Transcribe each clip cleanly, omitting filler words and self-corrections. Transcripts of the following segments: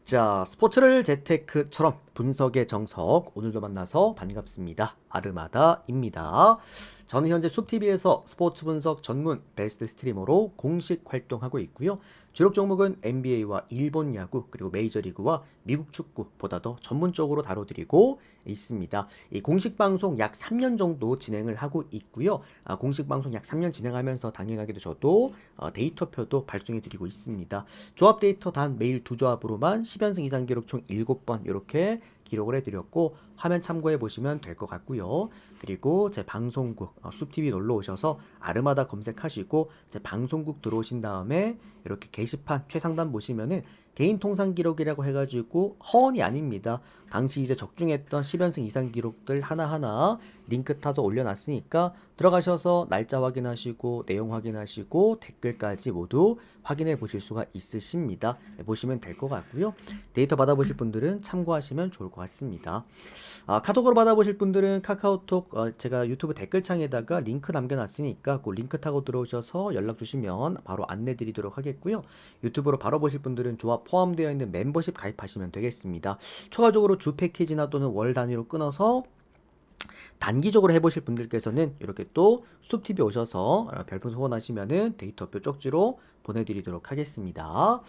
자, 스포츠를 재테크처럼 분석의 정석 오늘도 만나서 반갑습니다. 아르마다입니다. 저는 현재 숲TV에서 스포츠 분석 전문 베스트 스트리머로 공식 활동하고 있고요. 주력 종목은 NBA와 일본 야구 그리고 메이저리그와 미국 축구보다 더 전문적으로 다뤄드리고 있습니다. 이 공식 방송 약 3년 정도 진행을 하고 있고요. 공식 방송 약 3년 진행하면서 당연하게도 저도 데이터표도 발송해드리고 있습니다. 조합 데이터 단 매일 두 조합으로만 10연승 이상 기록 총 7번 이렇게 기록을 해드렸고 화면 참고해 보시면 될 것 같고요. 그리고 제 방송국 숲TV 놀러 오셔서 아르마다 검색하시고 제 방송국 들어오신 다음에 이렇게 게시판 최상단 보시면은 개인 통산 기록이라고 해가지고 허언이 아닙니다. 당시 이제 적중했던 10연승 이상 기록들 하나하나 링크 타서 올려놨으니까 들어가셔서 날짜 확인하시고 내용 확인하시고 댓글까지 모두 확인해 보실 수가 있으십니다. 보시면 될 것 같고요. 데이터 받아보실 분들은 참고하시면 좋을 것 같습니다. 카톡으로 받아보실 분들은 카카오톡 제가 유튜브 댓글창에다가 링크 남겨놨으니까 그 링크 타고 들어오셔서 연락 주시면 바로 안내 드리도록 하겠고요. 유튜브로 바로 보실 분들은 조합 포함되어 있는 멤버십 가입하시면 되겠습니다. 추가적으로 주 패키지나 또는 월 단위로 끊어서 단기적으로 해보실 분들께서는 이렇게 또 숲TV 오셔서 별풍선 후원하시면은 데이터표 쪽지로 보내드리도록 하겠습니다.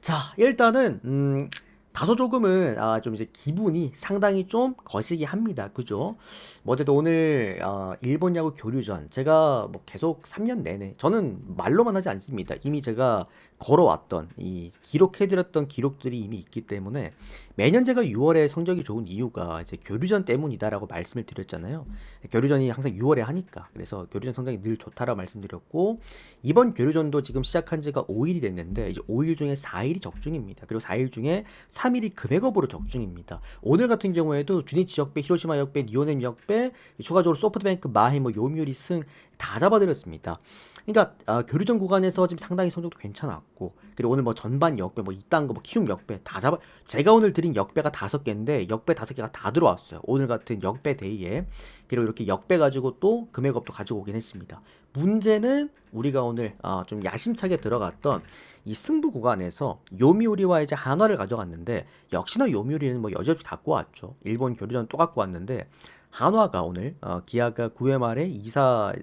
자, 일단은 다소 조금은 좀 이제 기분이 상당히 좀 거시기 합니다. 그죠? 뭐 어쨌든 오늘 일본 야구 교류전 제가 뭐 계속 3년 내내 저는 말로만 하지 않습니다. 이미 제가 걸어왔던 이 기록해드렸던 기록들이 이미 있기 때문에 매년 제가 6월에 성적이 좋은 이유가 이제 교류전 때문이다라고 말씀을 드렸잖아요. 교류전이 항상 6월에 하니까 그래서 교류전 성적이 늘 좋다라고 말씀드렸고 이번 교류전도 지금 시작한 지가 5일이 됐는데 이제 5일 중에 4일이 적중입니다. 그리고 4일 중에 3일이 금액업으로 적중입니다. 오늘 같은 경우에도 주니치 역배, 히로시마 역배, 니오넴 역배, 추가적으로 소프트뱅크, 마해, 뭐 요미우리 승 다 잡아드렸습니다. 그러니까 교류전 구간에서 지금 상당히 성적도 괜찮았고 그리고 오늘 뭐 전반 역배 뭐 이딴 거 뭐 키움 역배 다 잡아 제가 오늘 드린 역배가 5개인데 역배 5개가 다 들어왔어요. 오늘 같은 역배 데이에 그리고 이렇게 역배 가지고 또 금액업도 가지고 오긴 했습니다. 문제는 우리가 오늘 좀 야심차게 들어갔던 이 승부 구간에서 요미우리와 이제 한화를 가져갔는데 역시나 요미우리는 뭐 여지없이 갖고 왔죠. 일본 교류전 또 갖고 왔는데 한화가 오늘 기아가 9회 말에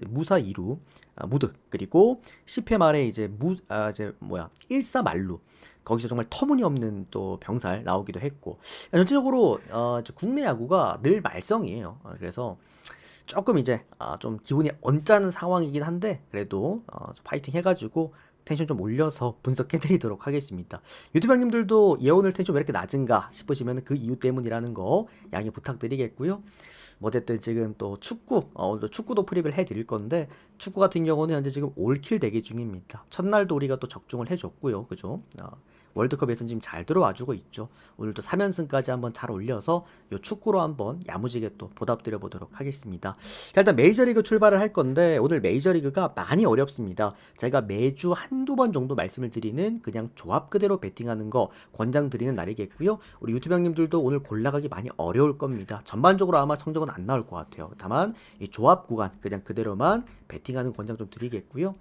무사 2루 무득 그리고 10회 말에 이제 1사 만루 거기서 정말 터무니없는 또 병살 나오기도 했고 전체적으로 국내 야구가 늘 말썽이에요. 그래서 조금 이제 좀 기분이 언짢은 상황이긴 한데 그래도 파이팅 해가지고 텐션 좀 올려서 분석해드리도록 하겠습니다. 유튜브 형님들도 예오늘 텐션 왜 이렇게 낮은가 싶으시면 그 이유 때문이라는 거 양해 부탁드리겠고요. 뭐 어쨌든 지금 또 축구 오늘도 축구도 프리뷰를 해드릴 건데 축구 같은 경우는 현재 지금 올킬 대기 중입니다. 첫날도 우리가 또 적중을 해줬고요. 그죠? 월드컵에서는 지금 잘 들어와주고 있죠. 오늘도 3연승까지 한번 잘 올려서 요 축구로 한번 야무지게 또 보답드려 보도록 하겠습니다. 자, 일단 메이저리그 출발을 할 건데 오늘 메이저리그가 많이 어렵습니다. 제가 매주 한두 번 정도 말씀을 드리는 그냥 조합 그대로 베팅하는 거 권장드리는 날이겠고요. 우리 유튜브 형님들도 오늘 골라가기 많이 어려울 겁니다. 전반적으로 아마 성적은 안 나올 것 같아요. 다만 이 조합 구간 그냥 그대로만 베팅하는 권장 좀 드리겠고요.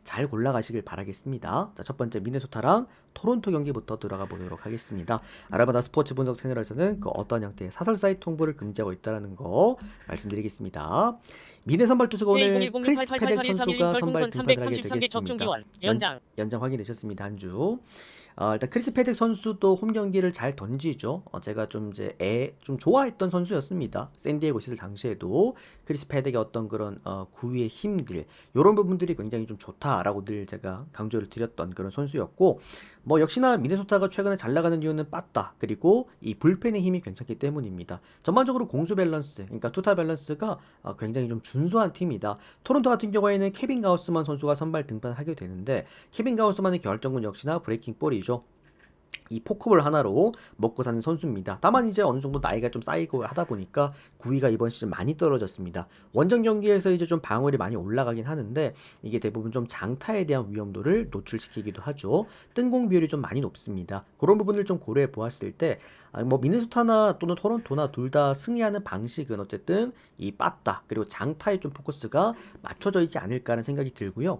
잘 골라가시길 바라겠습니다. 자, 첫 번째 미네소타랑 토론토 경기부터 들어가 보도록 하겠습니다. 아라바다 스포츠 분석 채널에서는 그 어떤 형태의 사설 사이트 홍보를 금지하고 있다는 거 말씀드리겠습니다. 미네 선발 투수가 오늘 크리스 페덱 선수가 선발 등판을 하게 되겠습니다. 연장 확인되셨습니다. 한 주. 일단 크리스 페덱 선수도 홈 경기를 잘 던지죠. 제가 좀 좀 좋아했던 선수였습니다. 샌디에고 있을 당시에도 크리스 페덱의 어떤 그런 구위의 힘들 이런 부분들이 굉장히 좀 좋다라고 늘 제가 강조를 드렸던 그런 선수였고 뭐 역시나 미네소타가 최근에 잘 나가는 이유는 빠따 그리고 이 불펜의 힘이 괜찮기 때문입니다. 전반적으로 공수 밸런스 그러니까 투타 밸런스가 굉장히 좀 준수한 팀이다. 토론토 같은 경우에는 케빈 가우스만 선수가 선발 등판하게 되는데 케빈 가우스만의 결정은 역시나 브레이킹 볼이죠. 이 포크볼 하나로 먹고 사는 선수입니다. 다만 이제 어느 정도 나이가 좀 쌓이고 하다 보니까 구위가 이번 시즌 많이 떨어졌습니다. 원정 경기에서 이제 좀 방어율이 많이 올라가긴 하는데 이게 대부분 좀 장타에 대한 위험도를 노출시키기도 하죠. 뜬공 비율이 좀 많이 높습니다. 그런 부분을 좀 고려해 보았을 때 뭐 미네소타나 또는 토론토나 둘 다 승리하는 방식은 어쨌든 이 빠따 그리고 장타에 좀 포커스가 맞춰져 있지 않을까 하는 생각이 들고요.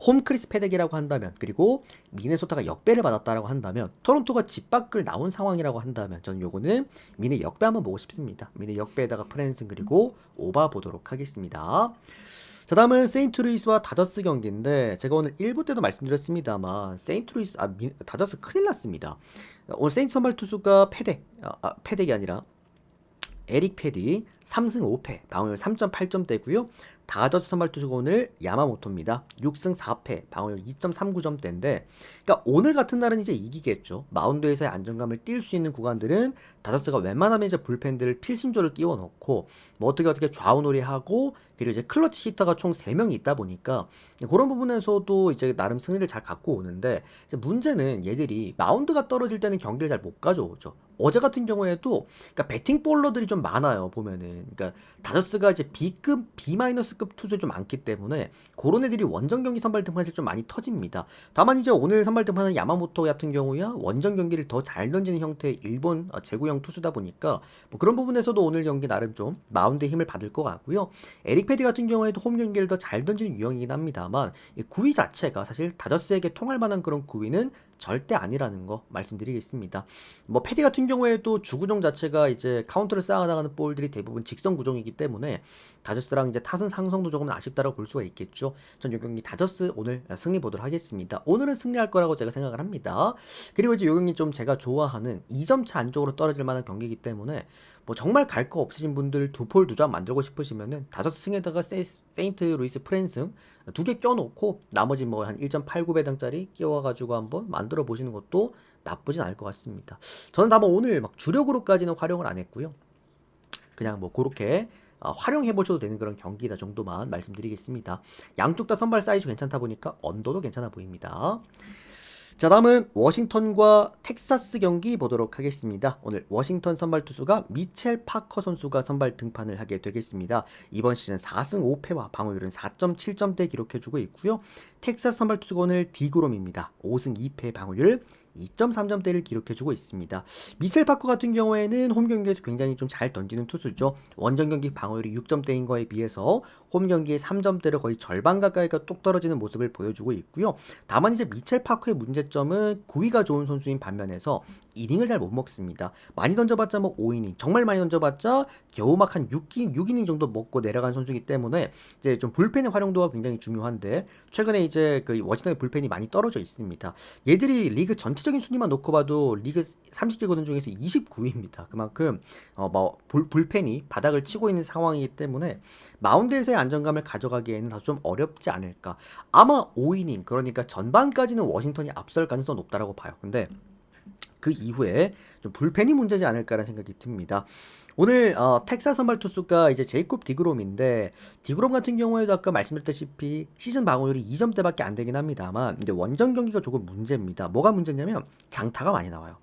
홈크리스 패덱이라고 한다면, 그리고 미네소타가 역배를 받았다라고 한다면, 토론토가 집 밖을 나온 상황이라고 한다면 저는 요거는 미네 역배 한번 보고 싶습니다. 미네 역배에다가 프랜슨 그리고 오바 보도록 하겠습니다. 자, 다음은 세인트루이스와 다저스 경기인데, 제가 오늘 1부 때도 말씀드렸습니다만 세인트루이스 다저스 큰일 났습니다. 오늘 세인트 선발 투수가 패덱이 아니라 에릭 패디 3승 5패 방어율 3.8점대고요. 다저스 선발 투수가 오늘 야마모토입니다. 6승 4패 방어율 2.39점대인데, 그러니까 오늘 같은 날은 이제 이기겠죠. 마운드에서의 안정감을 띌 수 있는 구간들은 다저스가 웬만하면 이제 불펜들을 필승조를 끼워 넣고 뭐 어떻게 좌우놀이하고, 그리고 이제 클러치 히터가 총 3명이 있다 보니까 그런 부분에서도 이제 나름 승리를 잘 갖고 오는데, 이제 문제는 얘들이 마운드가 떨어질 때는 경기를 잘 못 가져오죠. 어제 같은 경우에도 그러니까 배팅 볼러들이 좀 많아요. 보면은 그러니까 다저스가 이제 B급, B-급 투수 좀 많기 때문에 그런 애들이 원정 경기 선발 등판에서 좀 많이 터집니다. 다만 이제 오늘 선발 등판은 야마모토 같은 경우야 원정 경기를 더 잘 던지는 형태의 일본 제구형 투수다 보니까 뭐 그런 부분에서도 오늘 경기 나름 좀 마운드에 힘을 받을 것 같고요. 에릭 패디 같은 경우에도 홈 경기를 더 잘 던지는 유형이긴 합니다만 이 구위 자체가 사실 다저스에게 통할 만한 그런 구위는 절대 아니라는 거 말씀드리겠습니다. 뭐 패디 같은 경우에도 주구종 자체가 이제 카운터를 쌓아나가는 볼들이 대부분 직선 구종이기 때문에 다저스랑 이제 타순 상성도 조금 아쉽다고 볼 수가 있겠죠. 전 이 경기 다저스 오늘 승리 보도록 하겠습니다. 오늘은 승리할 거라고 제가 생각을 합니다. 그리고 이제 이 경기 좀 제가 좋아하는 2점차 안쪽으로 떨어질 만한 경기이기 때문에 뭐 정말 갈 거 없으신 분들 두 폴 두 점 만들고 싶으시면은 다저스 승에다가 세인트 루이스 프랜승 2개 껴놓고 나머지 뭐 한 1.89배당짜리 끼워가지고 한번 만들어 보시는 것도 나쁘진 않을 것 같습니다. 저는 다만 오늘 막 주력으로까지는 활용을 안 했고요. 그냥 뭐 그렇게 활용해 보셔도 되는 그런 경기다 정도만 말씀드리겠습니다. 양쪽 다 선발 사이즈 괜찮다 보니까 언더도 괜찮아 보입니다. 자, 다음은 워싱턴과 텍사스 경기 보도록 하겠습니다. 오늘 워싱턴 선발 투수가 미첼 파커 선수가 선발 등판을 하게 되겠습니다. 이번 시즌 4승 5패와 방어율은 4.7점대 기록해주고 있고요. 텍사스 선발 투수가 오늘 디그롬입니다. 5승 2패 방어율 2.3점대를 기록해주고 있습니다. 미첼 파커 같은 경우에는 홈 경기에서 굉장히 좀 잘 던지는 투수죠. 원정 경기 방어율이 6점대인 거에 비해서 홈 경기에 3점대를 거의 절반 가까이가 뚝 떨어지는 모습을 보여주고 있고요. 다만 이제 미첼 파커의 문제점은 구위가 좋은 선수인 반면에서 이닝을 잘 못 먹습니다. 많이 던져봤자 뭐 5이닝, 정말 많이 던져봤자 겨우 막 한 6이닝 정도 먹고 내려간 선수이기 때문에 이제 좀 불펜의 활용도가 굉장히 중요한데, 최근에 이제 그 워싱턴의 불펜이 많이 떨어져 있습니다. 얘들이 리그 전체적인 순위만 놓고 봐도 리그 30개 구단 중에서 29위입니다. 그만큼 불펜이 바닥을 치고 있는 상황이기 때문에 마운드에서의 안정감을 가져가기에는 다소 좀 어렵지 않을까. 아마 5이닝, 그러니까 전반까지는 워싱턴이 앞설 가능성이 높다라고 봐요. 근데 그 이후에 좀 불펜이 문제지 않을까라는 생각이 듭니다. 오늘 텍사스 선발 투수가 이제 제이콥 디그롬인데, 디그롬 같은 경우에도 아까 말씀드렸다시피 시즌 방어율이 2점대밖에 안 되긴 합니다만 근데 원정 경기가 조금 문제입니다. 뭐가 문제냐면 장타가 많이 나와요.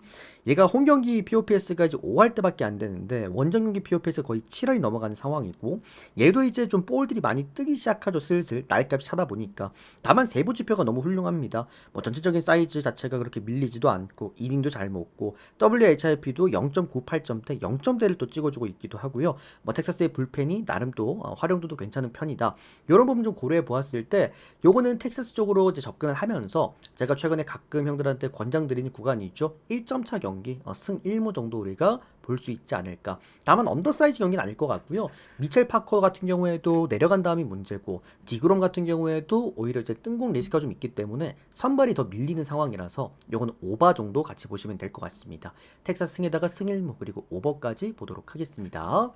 얘가 홈 경기 POPS가 이제 5할 때밖에 안 되는데 원정 경기 POPS 거의 7할이 넘어가는 상황이고, 얘도 이제 좀 볼들이 많이 뜨기 시작하죠. 슬슬 날값이 차다 보니까. 다만 세부 지표가 너무 훌륭합니다. 뭐 전체적인 사이즈 자체가 그렇게 밀리지도 않고 이닝도 잘 먹고 WHIP도 0.98점대 0점대를 또 찍어주고 있기도 하고요. 뭐 텍사스의 불펜이 나름 또 활용도도 괜찮은 편이다. 이런 부분 좀 고려해 보았을 때 요거는 텍사스 쪽으로 이제 접근을 하면서 제가 최근에 가끔 형들한테 권장드리는 구간이 있죠. 1점차 경기 승 1무 정도 우리가 볼 수 있지 않을까. 다만 언더사이즈 경기는 아닐 것 같고요. 미첼 파커 같은 경우에도 내려간 다음이 문제고, 디그롬 같은 경우에도 오히려 이제 뜬공 리스크가 좀 있기 때문에 선발이 더 밀리는 상황이라서 요건 오버 정도 같이 보시면 될 것 같습니다. 텍사스 승에다가 승 1무 그리고 오버까지 보도록 하겠습니다.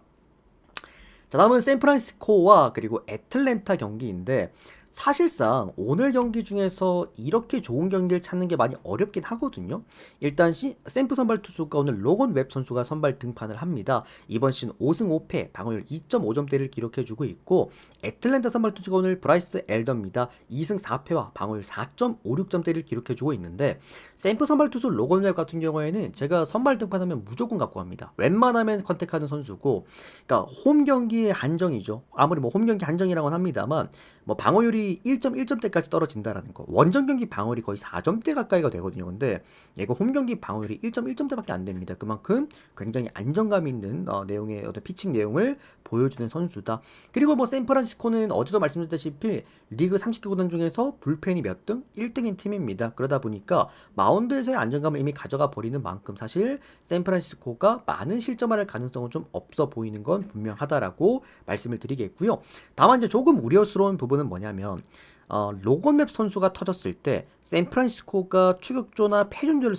자, 다음은 샌프란시스코와 그리고 애틀랜타 경기인데, 사실상 오늘 경기 중에서 이렇게 좋은 경기를 찾는 게 많이 어렵긴 하거든요. 일단 샌프 선발 투수가 오늘 로건 웹 선수가 선발 등판을 합니다. 이번 시즌 5승 5패 방어율 2.5점대를 기록해주고 있고, 애틀랜타 선발 투수가 오늘 브라이스 엘더입니다. 2승 4패와 방어율 4.56점대를 기록해주고 있는데, 샌프 선발 투수 로건 웹 같은 경우에는 제가 선발 등판하면 무조건 갖고 갑니다. 웬만하면 컨택하는 선수고, 그러니까 홈 경기의 한정이죠. 아무리 뭐 홈 경기 한정이라고는 합니다만 뭐 방어율이 1.1점대까지 떨어진다라는 거. 원정 경기 방어율이 거의 4점대 가까이가 되거든요. 근데 얘가 홈 경기 방어율이 1.1점대밖에 안 됩니다. 그만큼 굉장히 안정감 있는 내용의 어떤 피칭 내용을 보여주는 선수다. 그리고 뭐 샌프란시스코는 어제도 말씀드렸다시피 리그 30개 구단 중에서 불펜이 몇 등? 1등인 팀입니다. 그러다 보니까 마운드에서의 안정감을 이미 가져가 버리는 만큼 사실 샌프란시스코가 많은 실점할 가능성은 좀 없어 보이는 건 분명하다라고 말씀을 드리겠고요. 다만 이제 조금 우려스러운 부분은 뭐냐면 로건맵 선수가 터졌을 때 샌프란시스코가 추격조나 패전조를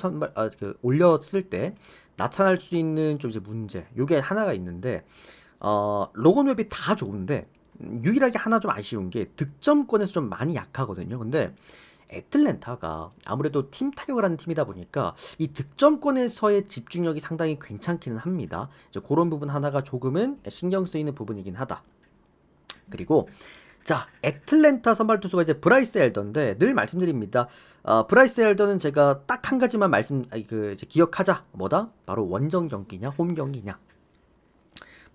올렸을 때 나타날 수 있는 좀 이제 문제 요게 하나가 있는데 로건웹이 다 좋은데 유일하게 하나 좀 아쉬운 게 득점권에서 좀 많이 약하거든요. 근데 애틀랜타가 아무래도 팀 타격을 하는 팀이다 보니까 이 득점권에서의 집중력이 상당히 괜찮기는 합니다. 이제 그런 부분 하나가 조금은 신경 쓰이는 부분이긴 하다. 그리고 자, 애틀랜타 선발 투수가 이제 브라이스 엘더인데 늘 말씀드립니다. 브라이스 엘더는 제가 딱 한 가지만 이제 기억하자. 뭐다? 바로 원정 경기냐, 홈 경기냐.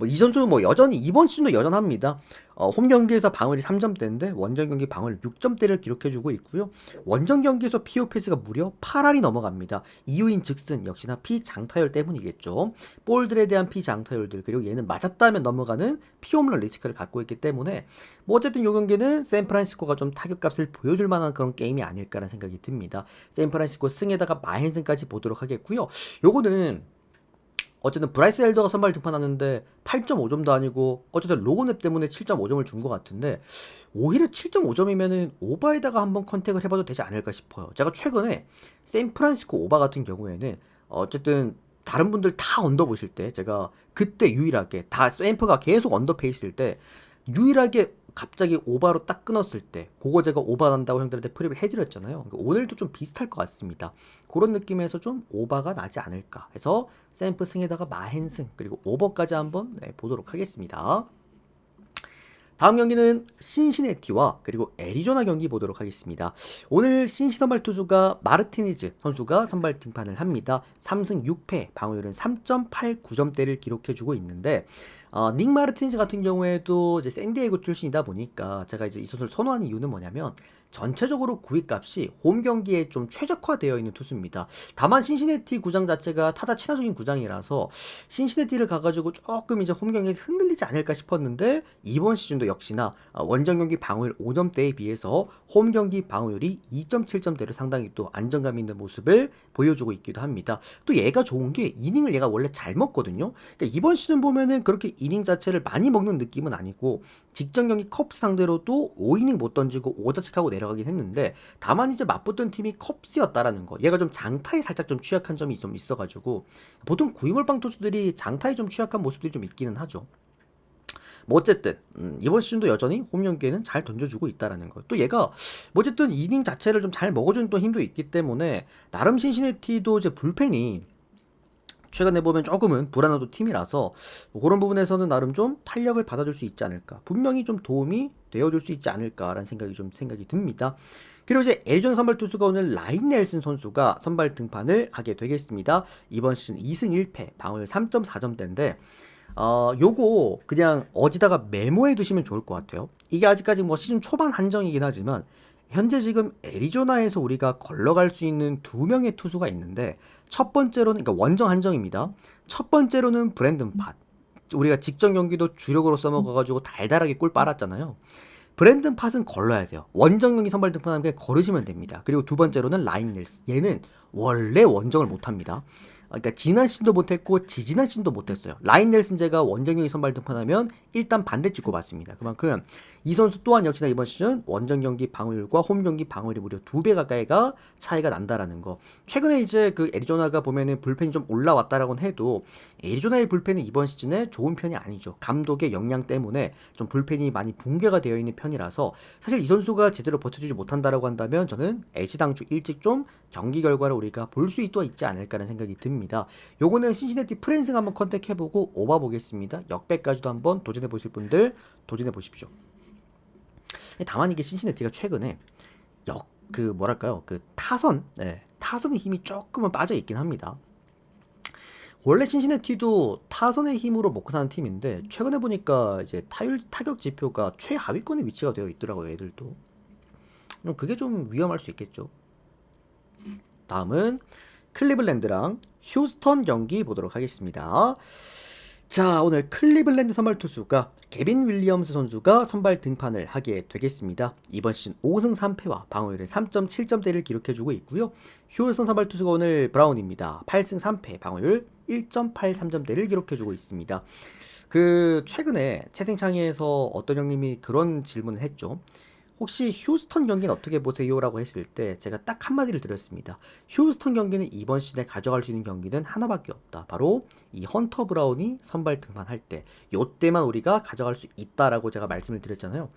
이 선수 여전히 이번 시즌도 여전합니다. 홈 경기에서 방어율이 3점대인데 원정 경기 방어율 6점대를 기록해주고 있고요. 원정 경기에서 POPS가 무려 8할이 넘어갑니다. 이유인 즉슨 역시나 피장타율 때문이겠죠. 볼들에 대한 피장타율들 그리고 얘는 맞았다면 넘어가는 피홈런 리스크를 갖고 있기 때문에 어쨌든 이 경기는 샌프란시스코가 좀 타격값을 보여줄 만한 그런 게임이 아닐까라는 생각이 듭니다. 샌프란시스코 승에다가 마헨슨까지 보도록 하겠고요. 요거는 어쨌든 브라이스 엘더가 선발 등판하는데 8.5점도 아니고 어쨌든 로건앱 때문에 7.5점을 준 것 같은데 오히려 7.5점이면은 오바에다가 한번 컨택을 해봐도 되지 않을까 싶어요. 제가 최근에 샌프란시스코 오바 같은 경우에는 어쨌든 다른 분들 다 언더 보실 때 제가 그때 유일하게 다 샌프가 계속 언더 페이스일 때 유일하게 갑자기 오바로 딱 끊었을 때 그거 제가 오바 난다고 형들한테 프립을 해드렸잖아요. 그러니까 오늘도 좀 비슷할 것 같습니다. 그런 느낌에서 좀 오바가 나지 않을까 해서 샘프 승에다가 마헨승 그리고 오버까지 한번 보도록 하겠습니다. 다음 경기는 신시내티와 그리고 애리조나 경기 보도록 하겠습니다. 오늘 신시 선발 투수가 마르티니즈 선수가 선발 등판을 합니다. 3승 6패 방어율은 3.89점대를 기록해주고 있는데 닉 마르티니즈 같은 경우에도 이제 샌디에이고 출신이다 보니까 제가 이제 이 선수를 선호하는 이유는 뭐냐면 전체적으로 구위값이 홈 경기에 좀 최적화되어 있는 투수입니다. 다만 신시내티 구장 자체가 타자 친화적인 구장이라서 신시내티를 가가지고 조금 이제 홈 경기에서 흔들리지 않을까 싶었는데 이번 시즌도 역시나 원정 경기 방어율 5점대에 비해서 홈 경기 방어율이 2.7점대로 상당히 또 안정감 있는 모습을 보여주고 있기도 합니다. 또 얘가 좋은 게 이닝을 얘가 원래 잘 먹거든요. 그러니까 이번 시즌 보면은 그렇게 이닝 자체를 많이 먹는 느낌은 아니고 직전 경기 컵스 상대로도 5이닝 못 던지고 5자책하고 내려가긴 했는데 다만 이제 맞붙던 팀이 컵스였다라는 거. 얘가 좀 장타에 살짝 좀 취약한 점이 좀 있어가지고 보통 구위몰빵 투수들이 장타에 좀 취약한 모습들이 좀 있기는 하죠. 어쨌든 이번 시즌도 여전히 홈 경기에는 잘 던져주고 있다라는 거. 또 얘가 어쨌든 이닝 자체를 좀 잘 먹어주는 또 힘도 있기 때문에 나름 신시내티도 이제 불펜이 최근에 보면 조금은 불안한 팀이라서 그런 부분에서는 나름 좀 탄력을 받아줄 수 있지 않을까. 분명히 좀 도움이 되어줄 수 있지 않을까라는 생각이 듭니다. 그리고 이제 애리조나 선발 투수가 오늘 라인 넬슨 선수가 선발 등판을 하게 되겠습니다. 이번 시즌 2승 1패 방어율 3.4점대인데 요거 그냥 어디다가 메모해 두시면 좋을 것 같아요. 이게 아직까지 시즌 초반 한정이긴 하지만 현재 지금 애리조나에서 우리가 걸러갈 수 있는 2명의 투수가 있는데 첫 번째로는 그러니까 원정 한정입니다. 첫 번째로는 브랜든 팟. 우리가 직전 경기도 주력으로 써먹어가지고 달달하게 골 빨았잖아요. 브랜든 팟은 걸러야 돼요. 원정 경기 선발 등판하면 그냥 걸으시면 됩니다. 그리고 두 번째로는 라인 넬슨. 얘는 원래 원정을 못합니다. 그러니까 지난 시즌도 못했고 지지난 시즌도 못했어요. 라인 넬슨 제가 원정경기 선발 등판하면 일단 반대 찍고 봤습니다. 그만큼 이 선수 또한 역시나 이번 시즌 원정경기 방어율과 홈경기 방어율이 무려 2배 가까이가 차이가 난다라는 거. 최근에 이제 그 애리조나가 보면은 불펜이 좀 올라왔다라고는 해도 애리조나의 불펜은 이번 시즌에 좋은 편이 아니죠. 감독의 역량 때문에 좀 불펜이 많이 붕괴가 되어 있는 편이라서 사실 이 선수가 제대로 버텨주지 못한다라고 한다면 저는 애시당초 일찍 좀 경기 결과를 우리가 볼 수 있지 않을까라는 생각이 듭니다. 요거는 신시내티 프랜승 한번 컨택해보고 오바 보겠습니다. 역배까지도 한번 도전해보실 분들 도전해보십시오. 다만 이게 신시내티가 최근에 타선의 힘이 조금은 빠져있긴 합니다. 원래 신시내티도 타선의 힘으로 먹고 사는 팀인데 최근에 보니까 이제 타격 지표가 최하위권에 위치가 되어 있더라고요. 애들도. 그게 좀 위험할 수 있겠죠. 다음은 클리블랜드랑 휴스턴 경기 보도록 하겠습니다. 자, 오늘 클리블랜드 선발 투수가 개빈 윌리엄스 선수가 선발 등판을 하게 되겠습니다. 이번 시즌 5승 3패와 방어율의 3.7점대를 기록해주고 있고요. 휴스턴 선발 투수가 오늘 브라운입니다. 8승 3패, 방어율 1.83점대를 기록해주고 있습니다. 최근에 채팅창에서 어떤 형님이 그런 질문을 했죠. 혹시 휴스턴 경기는 어떻게 보세요? 라고 했을 때 제가 딱 한마디를 드렸습니다. 휴스턴 경기는 이번 시즌에 가져갈 수 있는 경기는 하나밖에 없다. 바로 이 헌터 브라운이 선발 등판할 때, 요때만 우리가 가져갈 수 있다라고 제가 말씀을 드렸잖아요.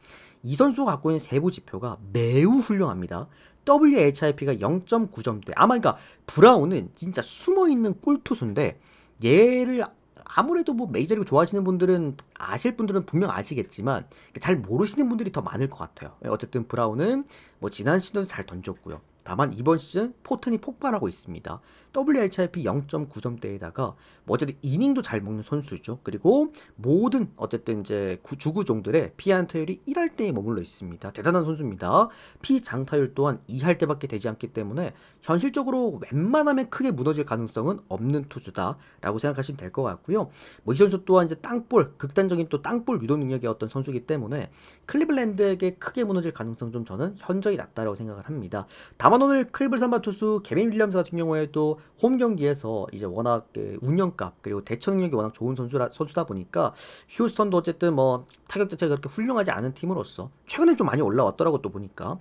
이 선수가 갖고 있는 세부 지표가 매우 훌륭합니다. WHIP가 0.9점대. 그러니까 브라운은 진짜 숨어있는 꿀투수인데 얘를 아무래도 뭐 메이저리그 좋아하시는 분들은 아실 분들은 분명 아시겠지만 잘 모르시는 분들이 더 많을 것 같아요. 어쨌든 브라운은 뭐 지난 시즌도 잘 던졌고요. 다만 이번 시즌 포텐이 폭발하고 있습니다. WHIP 0.9점대에다가 뭐 어쨌든 이닝도 잘 먹는 선수죠. 그리고 모든 어쨌든 이제 주구종들의 피안타율이 1할 대에 머물러 있습니다. 대단한 선수입니다. 피장타율 또한 2할 대밖에 되지 않기 때문에 현실적으로 웬만하면 크게 무너질 가능성은 없는 투수다라고 생각하시면 될 것 같고요. 뭐 이 선수 또한 이제 땅볼, 극단적인 또 땅볼 유도 능력의 어떤 선수이기 때문에 클리블랜드에게 크게 무너질 가능성 좀 저는 현저히 낮다라고 생각을 합니다. 다만 오늘 클리블 선발 투수 개빈 윌리엄스 같은 경우에도 홈 경기에서 이제 워낙 운영값 그리고 대처 능력이 워낙 좋은 선수다 보니까 휴스턴도 어쨌든 뭐 타격 자체가 그렇게 훌륭하지 않은 팀으로서 최근에 좀 많이 올라왔더라고 또 보니까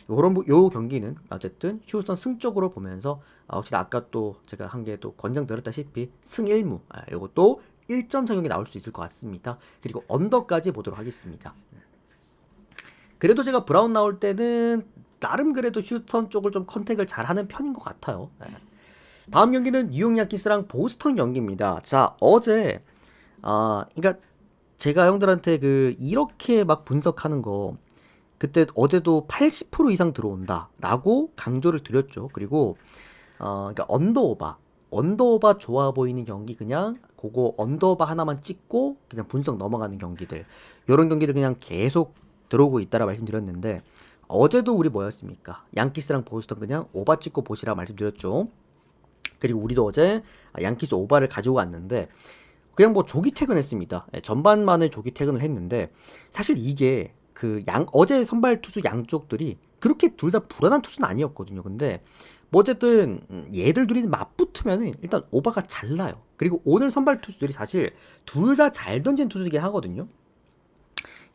요 경기는 어쨌든 휴스턴 승적으로 보면서 혹시 아까 또 제가 한 개 또 권장드렸다시피 승 1무 요것도 1점 성형이 나올 수 있을 것 같습니다. 그리고 언더까지 보도록 하겠습니다. 그래도 제가 브라운 나올 때는 나름 그래도 휴스턴 쪽을 좀 컨택을 잘하는 편인 것 같아요. 다음 경기는 뉴욕 양키스랑 보스턴 경기입니다. 자, 어제 그러니까 제가 형들한테 이렇게 막 분석하는 거 그때 어제도 80% 이상 들어온다라고 강조를 드렸죠. 그리고 그러니까 언더오바 좋아 보이는 경기 그냥 그거 언더오바 하나만 찍고 그냥 분석 넘어가는 경기들 이런 경기들 그냥 계속 들어오고 있다라 말씀드렸는데 어제도 우리 뭐였습니까? 양키스랑 보스턴 그냥 오바 찍고 보시라 말씀드렸죠. 그리고 우리도 어제 양키스 오바를 가지고 왔는데 그냥 뭐 조기 퇴근했습니다. 전반만에 조기 퇴근을 했는데 사실 이게 어제 선발 투수 양쪽들이 그렇게 둘 다 불안한 투수는 아니었거든요. 근데 뭐 어쨌든 얘들 둘이 맞붙으면은 일단 오바가 잘 나요. 그리고 오늘 선발 투수들이 사실 둘 다 잘 던진 투수이긴 하거든요.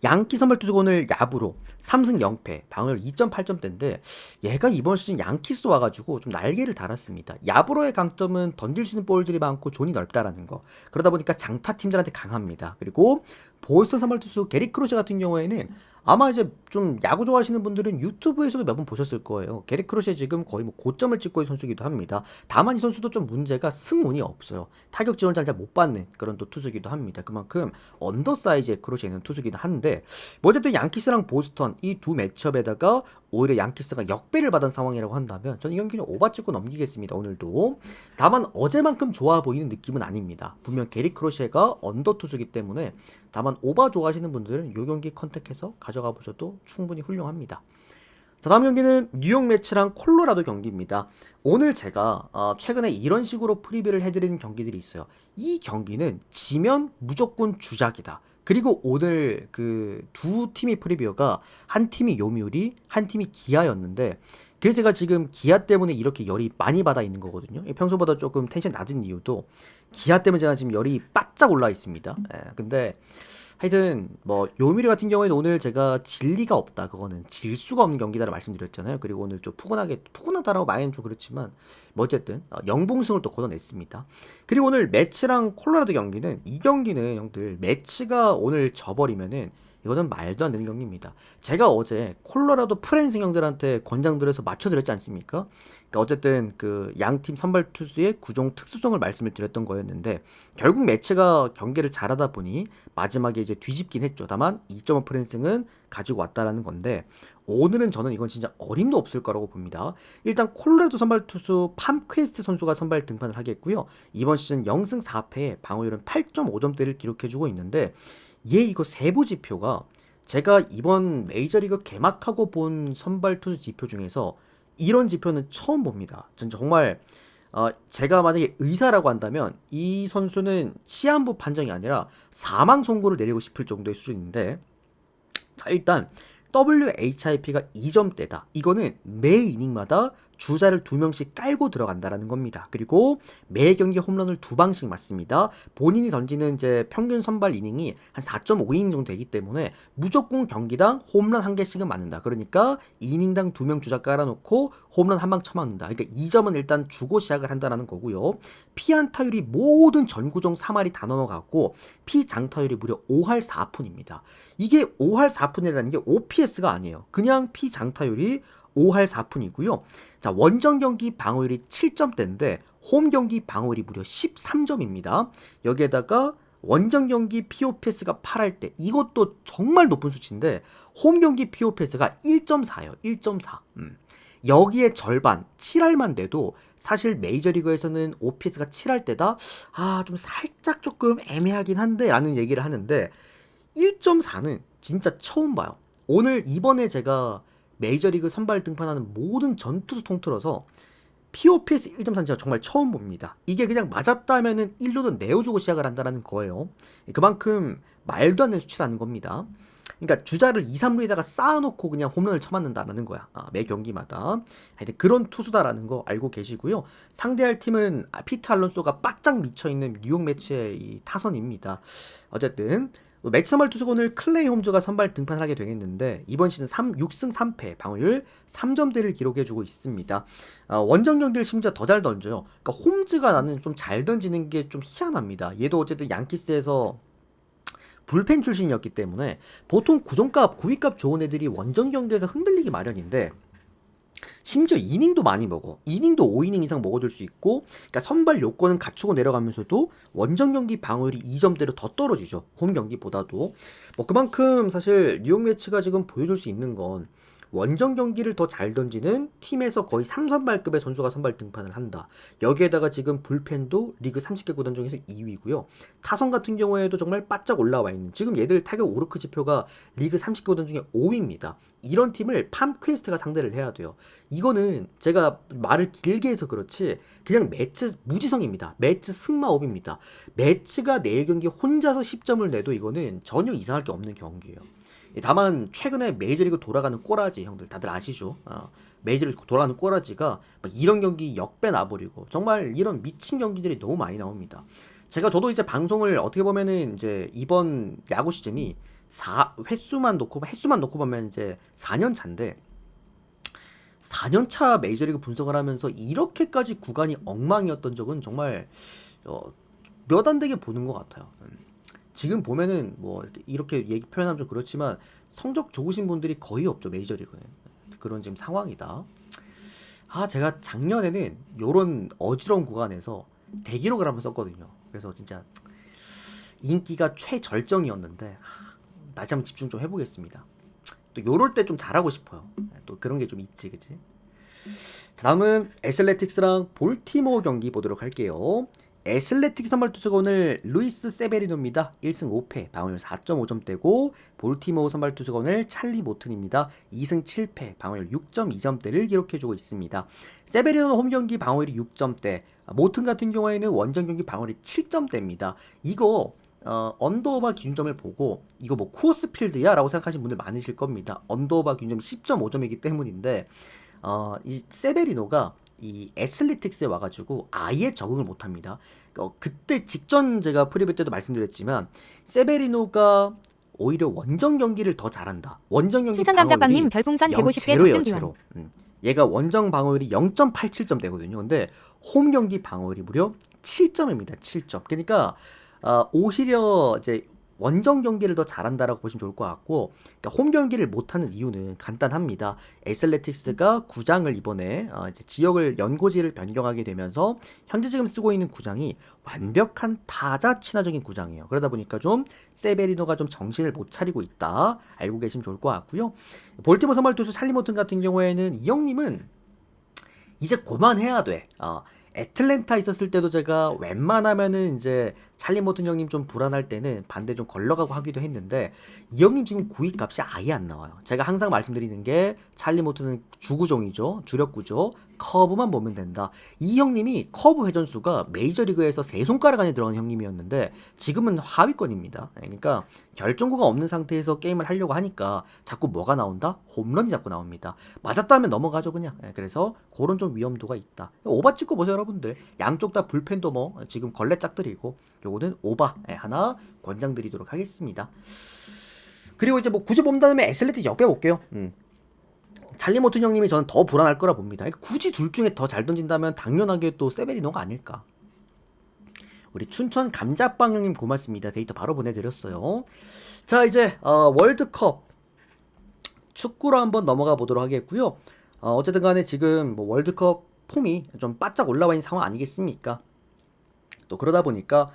양키 선발 투수가 오늘 야구로 3승 0패, 방어율 2.8점대인데 얘가 이번 시즌 양키스 와가지고 좀 날개를 달았습니다. 야구로의 강점은 던질 수 있는 볼들이 많고 존이 넓다라는 거. 그러다 보니까 장타 팀들한테 강합니다. 그리고 보스턴 선발 투수 게리 크로셔 같은 경우에는 아마 이제 좀 야구 좋아하시는 분들은 유튜브에서도 몇 번 보셨을 거예요. 게리 크로셔 지금 거의 뭐 고점을 찍고 있는 선수이기도 합니다. 다만 이 선수도 좀 문제가 승운이 없어요. 타격 지원을 잘 못 받는 그런 또 투수이기도 합니다. 그만큼 언더사이즈의 크로셔 있는 투수이기도 한데 뭐 어쨌든 양키스랑 보스턴 이 두 매치업에다가 오히려 양키스가 역배를 받은 상황이라고 한다면 저는 이 경기는 오바 찍고 넘기겠습니다. 오늘도. 다만 어제만큼 좋아 보이는 느낌은 아닙니다. 분명 게리 크로셔가 언더 투수이기 때문에 다만 오바 좋아하시는 분들은 이 경기 컨택해서 가져가 보셔도 충분히 훌륭합니다. 자, 다음 경기는 뉴욕 매치랑 콜로라도 경기입니다. 오늘 제가 최근에 이런 식으로 프리뷰를 해드리는 경기들이 있어요. 이 경기는 지면 무조건 주작이다. 그리고 오늘 두 팀의 프리뷰가 한 팀이 요미우리, 한 팀이 기아였는데 그래서 제가 지금 기아 때문에 이렇게 열이 많이 받아 있는 거거든요. 평소보다 조금 텐션 낮은 이유도 기아 때문에 제가 지금 열이 바짝 올라 있습니다. 근데 하여튼 뭐 요미리 같은 경우에는 오늘 제가 질 리가 없다, 그거는 질 수가 없는 경기다라고 말씀드렸잖아요. 그리고 오늘 좀 푸근하다라고 말하면 좀 그렇지만 뭐 어쨌든 영봉승을 또 거둬냈습니다. 그리고 오늘 매치랑 콜로라도 경기는 이 경기는 형들 매치가 오늘 져버리면은 이거는 말도 안 되는 경기입니다. 제가 어제 콜로라도 프렌스 형들한테 권장드려서 맞춰드렸지 않습니까? 그러니까 어쨌든 양팀 선발 투수의 구종 특수성을 말씀을 드렸던 거였는데 결국 매치가 경기를 잘하다 보니 마지막에 이제 뒤집긴 했죠. 다만 2.5 프렌스는 가지고 왔다라는 건데 오늘은 저는 이건 진짜 어림도 없을 거라고 봅니다. 일단 콜로라도 선발 투수 팜퀘스트 선수가 선발 등판을 하겠고요. 이번 시즌 0승 4패에 방어율은 8.5점대를 기록해주고 있는데 얘 이거 세부 지표가 제가 이번 메이저리그 개막하고 본 선발 투수 지표 중에서 이런 지표는 처음 봅니다. 진짜 정말 제가 만약에 의사라고 한다면 이 선수는 시한부 판정이 아니라 사망 선고를 내리고 싶을 정도의 수준인데, 자, 일단 WHIP가 2점대다. 이거는 매 이닝마다 주자를 2명씩 깔고 들어간다라는 겁니다. 그리고 매 경기 홈런을 2방씩 맞습니다. 본인이 던지는 이제 평균 선발 이닝이 한 4.5이닝 정도 되기 때문에 무조건 경기당 홈런 1개씩은 맞는다. 그러니까 이닝당 2명 주자 깔아놓고 홈런 한 방 쳐맞는다. 그러니까 2점은 일단 주고 시작을 한다라는 거고요. 피안타율이 모든 전구종 3할이 다 넘어갔고 피장타율이 무려 5할 4푼입니다. 이게 5할 4푼이라는 게 OPS가 아니에요. 그냥 피장타율이 5할 4푼이고요. 자, 원정 경기 방어율이 7점대인데 홈 경기 방어율이 무려 13점입니다. 여기에다가 원정 경기 POPS가 8할 때, 이것도 정말 높은 수치인데 홈 경기 POPS가 1.4예요. 1.4. 여기에 절반 7할만 돼도 사실 메이저리그에서는 OPS가 7할 때다. 좀 살짝 조금 애매하긴 한데 라는 얘기를 하는데 1.4는 진짜 처음 봐요. 오늘 이번에 제가 메이저리그 선발 등판하는 모든 전투수 통틀어서 POPS 1.4는 제가 정말 처음 봅니다. 이게 그냥 맞았다면은 1루는 내어주고 시작을 한다는 거예요. 그만큼 말도 안 되는 수치라는 겁니다. 그러니까 주자를 2, 3루에다가 쌓아놓고 그냥 홈런을 쳐맞는다는 거야. 매 경기마다. 하여튼 그런 투수다라는 거 알고 계시고요. 상대할 팀은 피트 알론소가 바짝 미쳐있는 뉴욕 매치의 이 타선입니다. 어쨌든 매치 선발 투수가 오늘 클레이 홈즈가 선발 등판을 하게 되겠는데 이번 시즌 6승 3패 방어율 3점대를 기록해주고 있습니다. 원정 경기를 심지어 더 잘 던져요. 그러니까 홈즈가 나는 좀 잘 던지는 게 좀 희한합니다. 얘도 어쨌든 양키스에서 불펜 출신이었기 때문에 보통 구종값, 구위값 좋은 애들이 원정 경기에서 흔들리기 마련인데 심지어 이닝도 많이 먹어. 이닝도 5이닝 이상 먹어줄 수 있고, 그러니까 선발 요건은 갖추고 내려가면서도 원정 경기 방어율이 2점대로 더 떨어지죠. 홈 경기보다도. 그만큼 사실 뉴욕 매치가 지금 보여줄 수 있는 건 원정 경기를 더 잘 던지는 팀에서 거의 3선발급의 선수가 선발 등판을 한다. 여기에다가 지금 불펜도 리그 30개 구단 중에서 2위고요. 타선 같은 경우에도 정말 바짝 올라와 있는, 지금 얘들 타격 우르크 지표가 리그 30개 구단 중에 5위입니다. 이런 팀을 팜퀘스트가 상대를 해야 돼요. 이거는 제가 말을 길게 해서 그렇지 그냥 매치 무지성입니다. 매치 승마업입니다. 매치가 내일 경기 혼자서 10점을 내도 이거는 전혀 이상할 게 없는 경기예요. 다만 최근에 메이저리그 돌아가는 꼬라지, 형들 다들 아시죠? 메이저리그 돌아가는 꼬라지가 이런 경기 역배 나버리고 정말 이런 미친 경기들이 너무 많이 나옵니다. 저도 이제 방송을 어떻게 보면은 이제 이번 야구 시즌이 횟수만 놓고 보면 이제 4년 차인데 4년 차 메이저리그 분석을 하면서 이렇게까지 구간이 엉망이었던 적은 정말 몇 안 되게 보는 것 같아요. 지금 보면은 이렇게 얘기 표현하면 좀 그렇지만 성적 좋으신 분들이 거의 없죠, 메이저리그는. 그런 지금 상황이다. 제가 작년에는 요런 어지러운 구간에서 대기록을 한번 썼거든요. 그래서 진짜 인기가 최절정이었는데 다시 한번 집중 좀 해보겠습니다. 또 요럴 때 좀 잘하고 싶어요. 또 그런 게 좀 있지, 그치? 다음은 애슬레틱스랑 볼티모어 경기 보도록 할게요. 애슬레틱 선발 투수가 오늘 루이스 세베리노입니다. 1승 5패, 방어율 4.5점대고, 볼티모어 선발 투수가 오늘 찰리 모튼입니다. 2승 7패, 방어율 6.2점대를 기록해주고 있습니다. 세베리노는 홈 경기 방어율이 6점대, 모튼 같은 경우에는 원정 경기 방어율이 7점대입니다. 이거 언더오바 기준점을 보고 이거 쿠어스필드야? 라고 생각하시는 분들 많으실 겁니다. 언더오바 기준점이 10.5점이기 때문인데 이 세베리노가 이 애슬레틱스에 와가지고 아예 적응을 못합니다. 그때 직전 제가 프리뷰 때도 말씀드렸지만 세베리노가 오히려 원정 경기를 더 잘한다. 원정 경기 칭찬감자빵님 별풍선 150개 적중 기원. 얘가 원정 방어율이 0.87점 되거든요. 근데 홈 경기 방어율이 무려 7점입니다. 7점. 그러니까 오히려 이제 원정 경기를 더 잘한다라고 보시면 좋을 것 같고, 그러니까 홈 경기를 못하는 이유는 간단합니다. 애슬레틱스가 구장을 이번에 이제 지역을 연고지를 변경하게 되면서 현재 지금 쓰고 있는 구장이 완벽한 타자 친화적인 구장이에요. 그러다 보니까 좀 세베리노가 좀 정신을 못 차리고 있다 알고 계시면 좋을 것 같고요. 볼티모어 선발 투수 찰리 모튼 같은 경우에는 이 형님은 이제 그만해야 돼. 애틀랜타 있었을 때도 제가 웬만하면은 이제 찰리 모튼 형님 좀 불안할 때는 반대 좀 걸러가고 하기도 했는데 이 형님 지금 구위 값이 아예 안 나와요. 제가 항상 말씀드리는 게 찰리 모튼은 주구종이죠. 주력구죠. 커브만 보면 된다. 이 형님이 커브 회전수가 메이저리그에서 세 손가락 안에 들어가는 형님이었는데 지금은 하위권입니다. 그러니까 결정구가 없는 상태에서 게임을 하려고 하니까 자꾸 뭐가 나온다? 홈런이 자꾸 나옵니다. 맞았다 하면 넘어가죠 그냥. 그래서 그런 좀 위험도가 있다. 오바 찍고 보세요 여러분들. 양쪽 다 불펜도 뭐 지금 걸레짝들이고 요거는 오바 하나 권장드리도록 하겠습니다. 그리고 이제 뭐 굳이 본다면 애슬레틱 역배 볼게요. 찰리 모튼 형님이 저는 더 불안할 거라 봅니다. 그러니까 굳이 둘 중에 더 잘 던진다면 당연하게 또 세베리노가 아닐까. 우리 춘천 감자빵 형님 고맙습니다. 데이터 바로 보내드렸어요. 자 이제 월드컵 축구로 한번 넘어가 보도록 하겠고요. 어쨌든 간에 지금 뭐 월드컵 폼이 좀 바짝 올라와 있는 상황 아니겠습니까? 또 그러다 보니까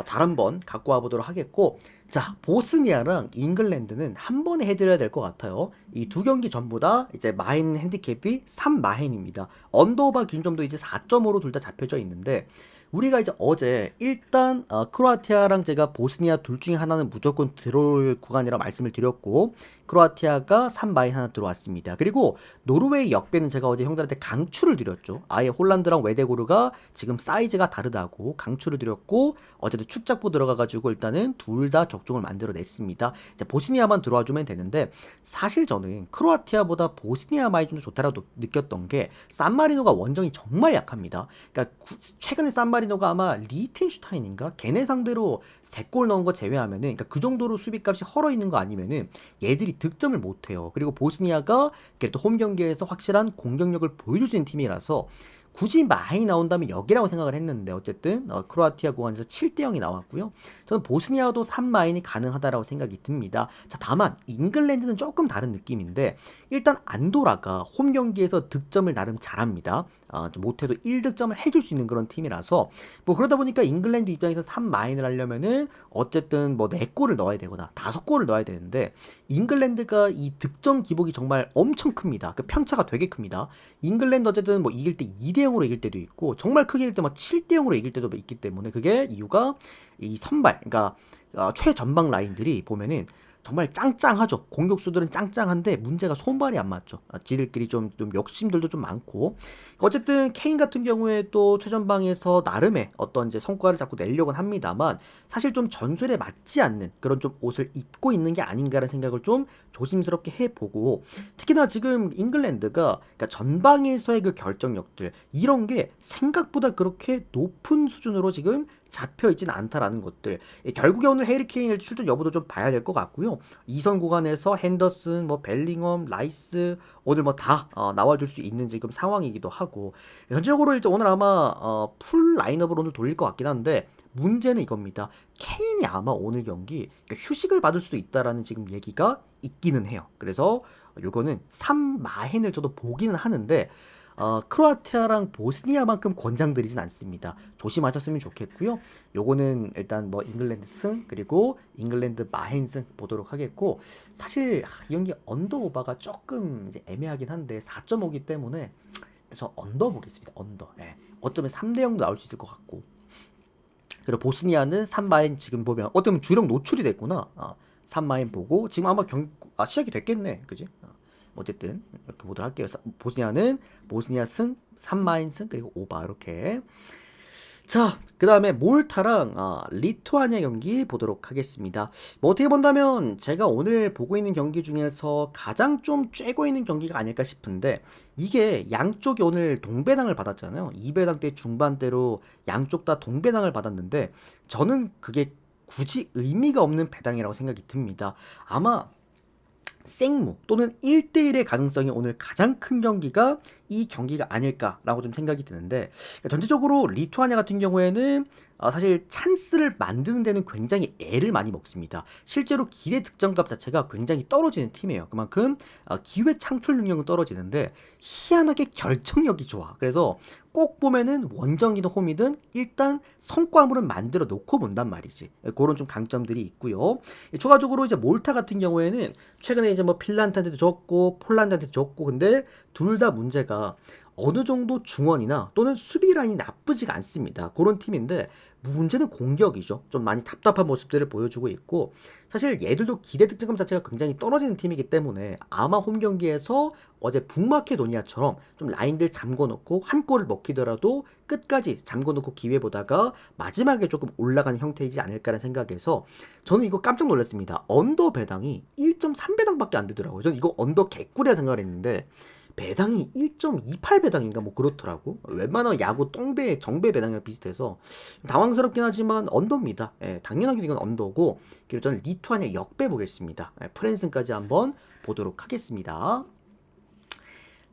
잘 한번 갖고 와 보도록 하겠고, 자 보스니아랑 잉글랜드는 한 번에 해드려야 될 것 같아요. 이 두 경기 전부 다 이제 마인 핸디캡이 3마인입니다. 언더오바 기준점도 이제 4.5로 둘 다 잡혀져 있는데 우리가 이제 어제 일단 크로아티아랑 제가 보스니아 둘 중에 하나는 무조건 들어올 구간이라 말씀을 드렸고 크로아티아가 3마인 하나 들어왔습니다. 그리고 노르웨이 역배는 제가 어제 형들한테 강추를 드렸죠. 아예 홀란드랑 웨데고르가 지금 사이즈가 다르다고 강추를 드렸고 어제도 축 잡고 들어가가지고 일단은 둘 다 적중을 만들어냈습니다. 이제 보스니아만 들어와주면 되는데 사실 저는 크로아티아보다 보스니아 마이 좀 더 좋다라고 느꼈던 게 산마리노가 원정이 정말 약합니다. 그러니까 최근에 산마리노가 아마 리텐슈타인인가 걔네 상대로 3골 넣은 거 제외하면은 그러니까 그 정도로 수비값이 헐어 있는 거 아니면은 얘들이 득점을 못해요. 그리고 보스니아가 그래도 홈 경기에서 확실한 공격력을 보여줄 수 있는 팀이라서 굳이 많이 나온다면 여기라고 생각을 했는데 어쨌든 크로아티아 구간에서 7대0이 나왔고요. 저는 보스니아도 3마인이 가능하다라고 생각이 듭니다. 자 다만 잉글랜드는 조금 다른 느낌인데 일단 안도라가 홈 경기에서 득점을 나름 잘합니다. 못해도 1득점을 해줄 수 있는 그런 팀이라서 뭐 그러다 보니까 잉글랜드 입장에서 3마인을 하려면은 어쨌든 뭐 4골을 넣어야 되거나 5골을 넣어야 되는데 잉글랜드가 이 득점 기복이 정말 엄청 큽니다. 그 편차가 되게 큽니다. 잉글랜드 어쨌든 뭐 이길 때 2대0으로 이길 때도 있고 정말 크게 이길 때 막 7대0으로 이길 때도 있기 때문에 그게 이유가 이 선발 그러니까 최전방 라인들이 보면은 정말 짱짱하죠. 공격수들은 짱짱한데 문제가 손발이 안 맞죠. 지들끼리 좀 욕심들도 좀 많고. 어쨌든 케인 같은 경우에 또 최전방에서 나름의 어떤 이제 성과를 자꾸 내려고는 합니다만 사실 좀 전술에 맞지 않는 그런 좀 옷을 입고 있는 게 아닌가라는 생각을 좀 조심스럽게 해보고 특히나 지금 잉글랜드가 그러니까 전방에서의 그 결정력들 이런 게 생각보다 그렇게 높은 수준으로 지금 잡혀있진 않다라는 것들. 결국에 오늘 해리케인의 출전 여부도 좀 봐야 될 것 같고요. 2선 구간에서 핸더슨, 뭐 벨링엄, 라이스 오늘 뭐 다 나와줄 수 있는 지금 상황이기도 하고 전적으로 일단 오늘 아마 풀 라인업으로 오늘 돌릴 것 같긴 한데 문제는 이겁니다. 케인이 아마 오늘 경기 휴식을 받을 수도 있다라는 지금 얘기가 있기는 해요. 그래서 요거는 3마헨을 저도 보기는 하는데 크로아티아랑 보스니아만큼 권장드리진 않습니다. 조심하셨으면 좋겠고요. 요거는 일단 뭐 잉글랜드 승 그리고 잉글랜드 마헨 승 보도록 하겠고 사실 이 경기 언더 오버가 조금 이제 애매하긴 한데 4.5기 때문에 저 언더 보겠습니다. 언더. 어쩌면 3대0도 나올 수 있을 것 같고 그리고 보스니아는 3마인 지금 보면 어쩌면 주력 노출이 됐구나. 3마인 보고 지금 아마 시작이 됐겠네. 그지? 어쨌든 이렇게 보도록 할게요. 보스니아는 보스니아 승, 3마인 승 그리고 오바 이렇게. 자, 그 다음에 몰타랑 리투아니아 경기 보도록 하겠습니다. 뭐 어떻게 본다면 제가 오늘 보고 있는 경기 중에서 가장 좀 쬐고 있는 경기가 아닐까 싶은데 이게 양쪽이 오늘 동배당을 받았잖아요. 2배당 때 중반대로 양쪽 다 동배당을 받았는데 저는 그게 굳이 의미가 없는 배당이라고 생각이 듭니다. 아마 생무 또는 1대1의 가능성이 오늘 가장 큰 경기가 이 경기가 아닐까라고 좀 생각이 드는데 전체적으로 리투아니아 같은 경우에는 사실 찬스를 만드는 데는 굉장히 애를 많이 먹습니다. 실제로 기대 득점값 자체가 굉장히 떨어지는 팀이에요. 그만큼 기회 창출 능력은 떨어지는데 희한하게 결정력이 좋아. 그래서 꼭 보면은 원정이든 홈이든 일단 성과물은 만들어 놓고 본단 말이지. 그런 좀 강점들이 있고요. 추가적으로 이제 몰타 같은 경우에는 최근에 이제 뭐 핀란드한테도 졌고 폴란드한테도 졌고 근데 둘 다 문제가 어느 정도 중원이나 또는 수비 라인이 나쁘지가 않습니다. 그런 팀인데 문제는 공격이죠. 좀 많이 답답한 모습들을 보여주고 있고 사실 얘들도 기대 득점감 자체가 굉장히 떨어지는 팀이기 때문에 아마 홈 경기에서 어제 북마케도니아처럼 좀 라인들 잠궈놓고 한 골을 먹히더라도 끝까지 잠궈놓고 기회 보다가 마지막에 조금 올라가는 형태이지 않을까라는 생각에서 저는 이거 깜짝 놀랐습니다. 언더 배당이 1.3배당밖에 안 되더라고요. 저는 이거 언더 개꿀이라 생각을 했는데 배당이 1.28배당인가 뭐 그렇더라고. 웬만한 야구 똥배 정배 배당이랑 비슷해서 당황스럽긴 하지만 언더입니다. 예, 당연하게 이건 언더고 그리고 저는 리투아니아 역배 보겠습니다. 예, 프랜슨까지 한번 보도록 하겠습니다.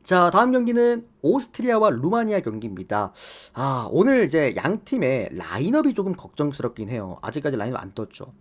자, 다음 경기는 오스트리아와 루마니아 경기입니다. 오늘 이제 양 팀의 라인업이 조금 걱정스럽긴 해요. 아직까지 라인업 안 떴죠.